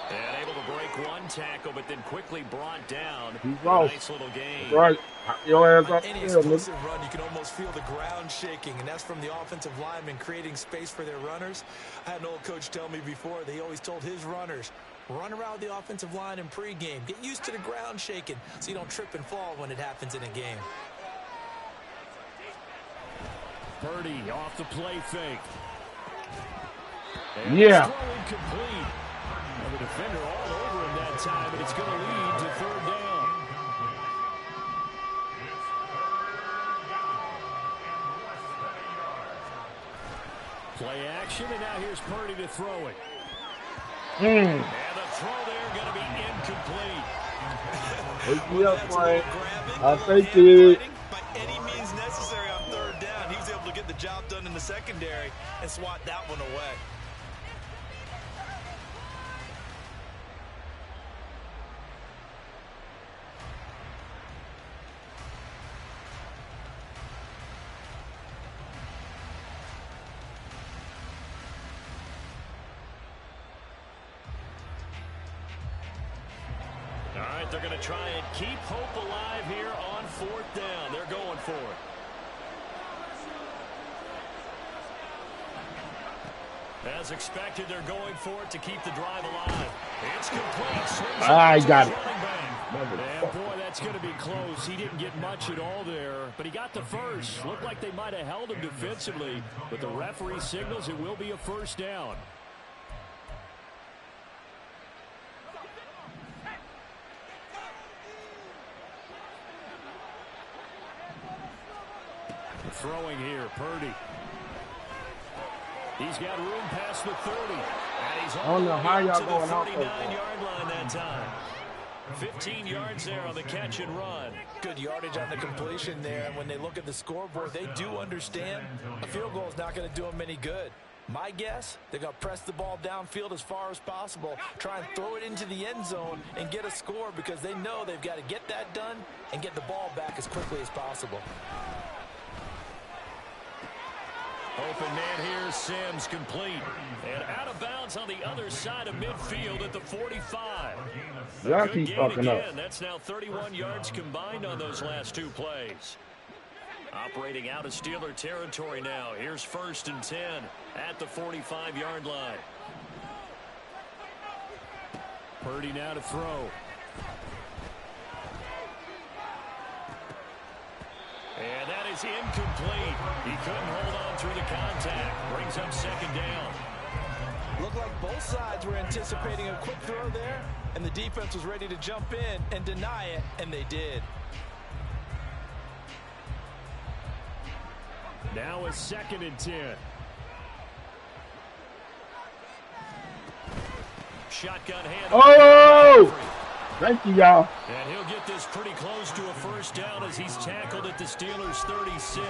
And able to break one tackle, but then quickly brought down. Nice little game. Right. Your ass up Any there, explosive run, you can almost feel the ground shaking, and that's from the offensive linemen creating space for their runners. I had an old coach tell me before, they always told his runners, run around the offensive line in pregame. Get used to the ground shaking so you don't trip and fall when it happens in a game. Purdy off the play fake. Yeah. Complete. The defender all over him that time, and it's going to lead to third down. Play action, and now here's Purdy to throw it. And the throw there going to be incomplete. Wake me up, Frank. I think it. By any means necessary on third down. He was able to get the job done in the secondary and swat that one away. All right, they're going to try and keep hope alive here on fourth down. They're going for it. As expected, they're going for it to keep the drive alive. It's complete. I got it. And boy, that's going to be close. He didn't get much at all there, but he got the first. Looked like they might have held him defensively, but the referee signals it will be a first down. Throwing here, Purdy. He's got room past the 30. And he's I don't know how y'all going out there. 39-yard line that time. 15 yards there on the catch and run. Good yardage on the completion there. And when they look at the scoreboard, they do understand a field goal is not going to do them any good. My guess, they're going to press the ball downfield as far as possible, try and throw it into the end zone and get a score because they know they've got to get that done and get the ball back as quickly as possible. Open man here, Sims complete. And out of bounds on the other side of midfield at the 45. Y'all Good keep gain fucking again. up. That's now 31 yards combined on those last two plays. Operating out of Steeler territory now. Here's 1st and 10 at the 45-yard line. Purdy now to throw. And that is incomplete. He couldn't hold on through the contact. Brings up 2nd down. Looked like both sides were anticipating a quick throw there, and the defense was ready to jump in and deny it, and they did. Now a 2nd and 10. Shotgun hand. Oh! Thank you, y'all. And he'll get this pretty close to a first down as he's tackled at the Steelers' 36.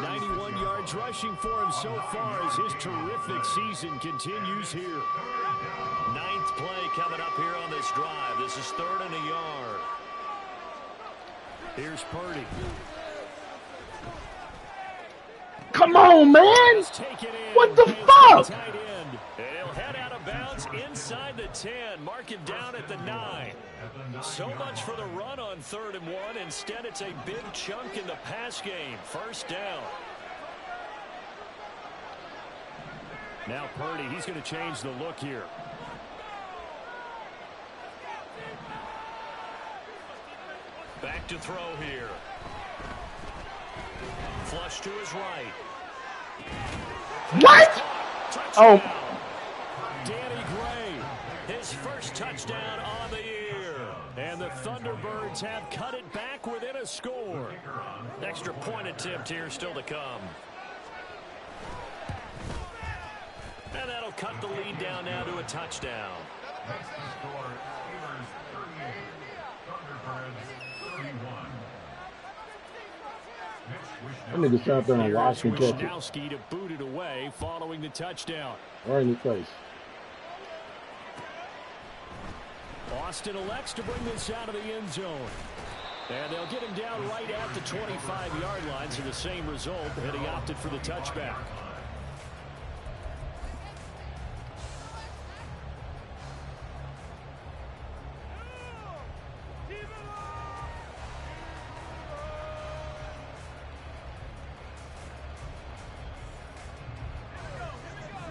91 yards rushing for him so far as his terrific season continues here. 9th play coming up here on this drive. This is 3rd and a yard. Here's Purdy. Come on, man. What the fuck? And he'll head out of bounds inside the 10. Mark him down at the 9. So much for the run on 3rd and 1. Instead, it's a big chunk in the pass game. First down. Now Purdy, he's going to change the look here. Back to throw here. Flush to his right. What? Touchdown. Oh. Danny Gray, his first touchdown on the year. And the Thunderbirds have cut it back within a score. Extra point attempt here still to come. And that'll cut the lead down now to a touchdown. That's the score. Steelers 38, Thunderbirds 31. I need to sit out there and watch and catch it. Wisnowski to boot it away following the touchdown. Right in his face. Austin elects to bring this out of the end zone. And they'll get him down right at the 25-yard line, so the same result, and he opted for the touchback.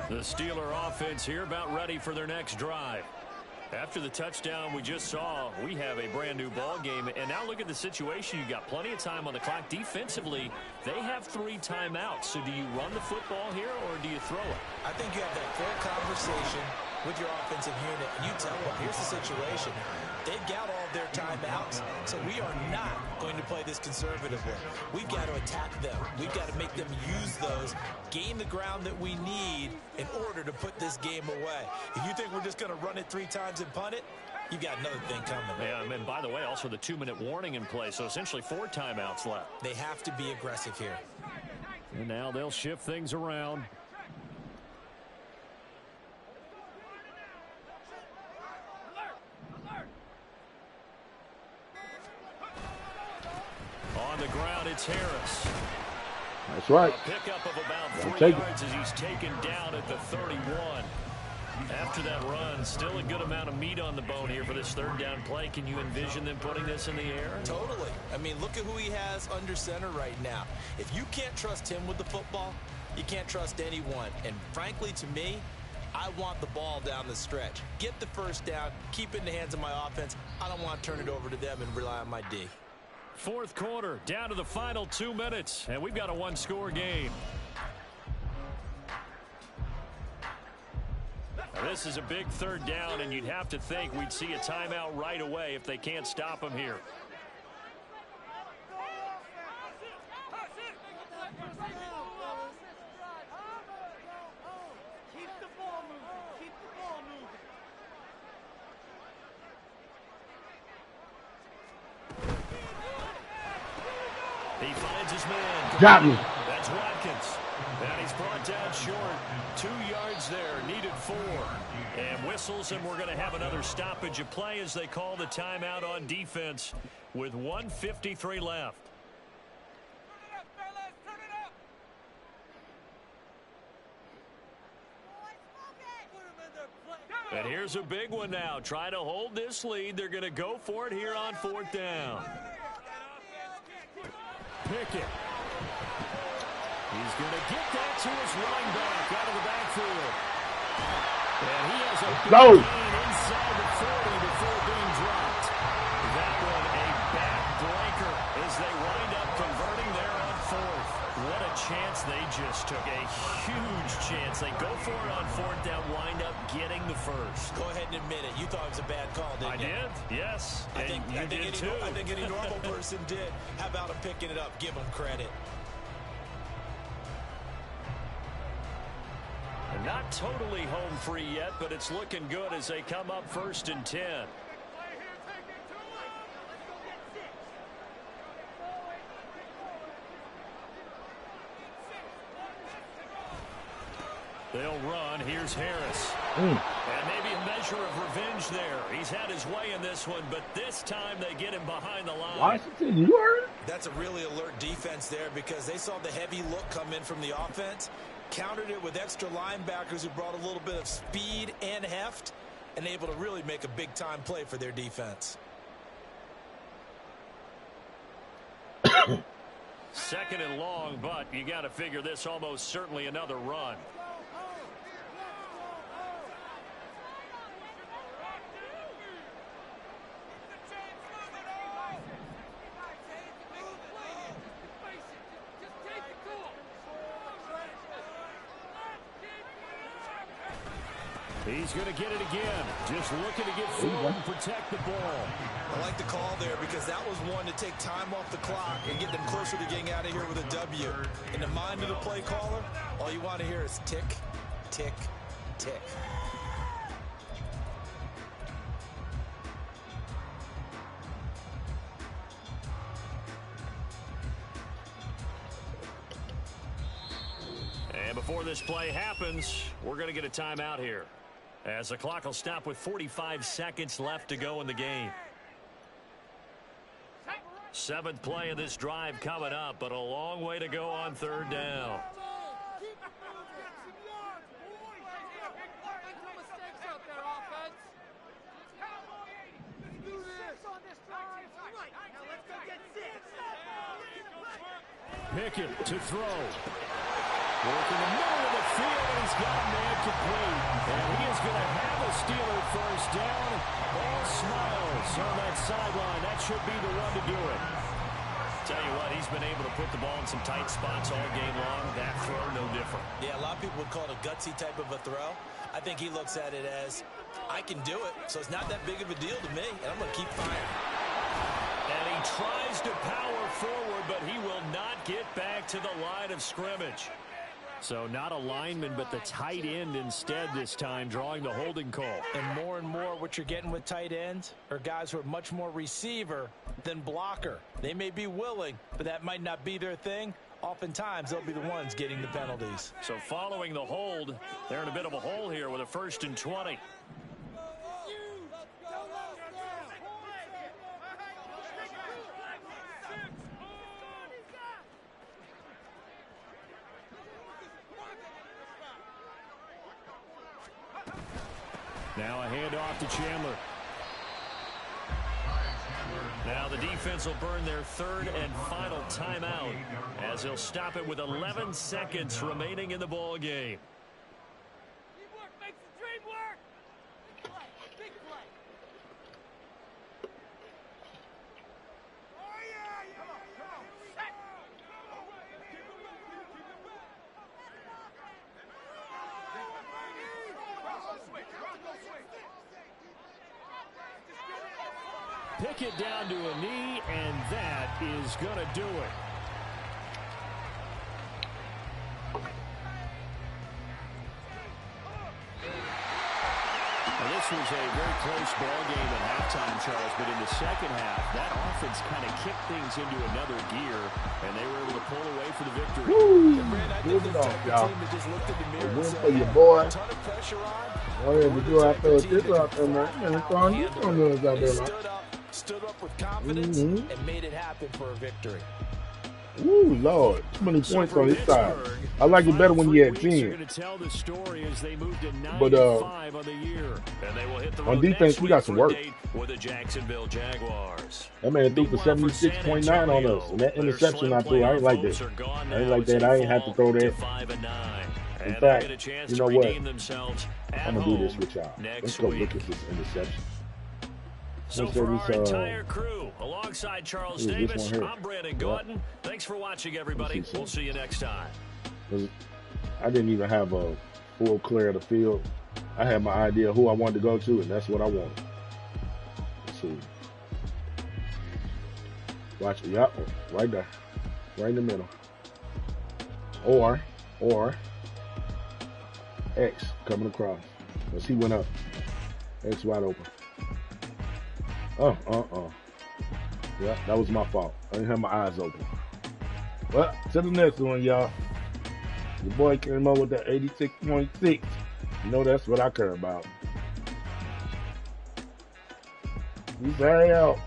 The Steeler offense here about ready for their next drive. After the touchdown we just saw, we have a brand new ball game. And now look at the situation. You got plenty of time on the clock. Defensively, they have 3 timeouts. So do you run the football here or do you throw it? I think you have that fair conversation. with your offensive unit, and you tell them, here's the situation. They've got all of their timeouts, so we are not going to play this conservatively. We've got to attack them. We've got to make them use those, gain the ground that we need in order to put this game away. If you think we're just going to run it 3 times and punt it, you've got another thing coming. Yeah, and by the way, also the 2-minute warning in play, so essentially 4 timeouts left. They have to be aggressive here. And now they'll shift things around. On the ground, it's Harris. That's right. A pickup of about 3 yards as he's taken down at the 31. After that run, still a good amount of meat on the bone here for this 3rd down play. Can you envision them putting this in the air? Totally. I mean, look at who he has under center right now. If you can't trust him with the football, you can't trust anyone. And frankly, to me, I want the ball down the stretch. Get the 1st down, keep it in the hands of my offense. I don't want to turn it over to them and rely on my D. 4th quarter, down to the final 2 minutes, and we've got a 1-score game. Now, this is a big 3rd down, and you'd have to think we'd see a timeout right away if they can't stop him here. He finds his man. Got me. That's Watkins. And he's brought down short. 2 yards there, needed 4. And whistles, and we're going to have another stoppage of play as they call the timeout on defense with 1:53 left. And here's a big one now. Trying to hold this lead. They're going to go for it here on 4th down. Pickett. He's going to get that to his running back out of the backfield. And he has a big gain inside the 40 before being dropped. That one a back-breaker as they wind up converting there on 4th. What a chance they just took. A huge chance. They go for it on 4th down, wind up getting the 1st. Go ahead and admit it. You thought it was a bad call, didn't you? I did, yes. I think any normal person did. How about him picking it up? Give him credit. Not totally home free yet, but it's looking good as they come up 1st and 10. They'll run. Here's Harris. And maybe a measure of revenge there. He's had his way in this one, but this time they get him behind the line. Washington, you heard? That's a really alert defense there because they saw the heavy look come in from the offense, countered it with extra linebackers who brought a little bit of speed and heft, and able to really make a big-time play for their defense. 2nd and long, but you got to figure this almost certainly another run. He's going to get it again. Just looking to get forward and protect the ball. I like the call there because that was one to take time off the clock and get them closer to getting out of here with a W. In the mind of the play caller, all you want to hear is tick, tick, tick. And before this play happens, we're going to get a timeout here, as the clock will stop with 45 seconds left to go in the game. 7th play of this drive coming up, but a long way to go on 3rd down. Pickett to throw. Working the middle of the field, and he's got a man complete. And he is going to have a Steeler 1st down. All smiles on that sideline. That should be the one to do it. Tell you what, he's been able to put the ball in some tight spots all game long. That throw, no different. Yeah, a lot of people would call it a gutsy type of a throw. I think he looks at it as, I can do it, so it's not that big of a deal to me, and I'm going to keep firing. And he tries to power forward, but he will not get back to the line of scrimmage. So not a lineman, but the tight end instead this time, drawing the holding call. And more what you're getting with tight ends are guys who are much more receiver than blocker. They may be willing, but that might not be their thing. Oftentimes, they'll be the ones getting the penalties. So following the hold, they're in a bit of a hole here with a 1st and 20. Now a handoff to Chandler. Now the defense will burn their 3rd and final timeout as they'll stop it with 11 seconds remaining in the ball game. Teamwork makes the dream work. Big play. Big play. Oh yeah. Come on. Set. Pick it down to a knee, and that is going to do it. Now, this was a very close ball game at halftime, Charles, but in the second half, that offense kind of kicked things into another gear, and they were able to pull away for the victory. Woo! Good enough, y'all. A win for your boy. Go ahead and do out there. This out there, man. Man, throwing you some of those out there, man. Stood up with confidence and made it happen for a victory. Ooh, Lord. Too many points on this side. I like it better when you had 10. But on defense, we got some work. That man threw for 76.9 on us. And that interception I threw, I ain't like that. I ain't like that. I ain't have to throw that. In fact, you know what? I'm going to do this with y'all. Let's go look at this interception. So for our entire crew, alongside Charles Davis, I'm Brandon Gordon. Thanks for watching, everybody. We'll see you next time. I didn't even have a full clear of the field. I had my idea of who I wanted to go to, and that's what I wanted. Let's see. Watch it. Yep, right there. Right in the middle. Or X coming across. As he went up. X wide open. Yeah, that was my fault. I didn't have my eyes open. Well, to the next one, y'all. Your boy came up with that 86.6. You know that's what I care about. Peace out.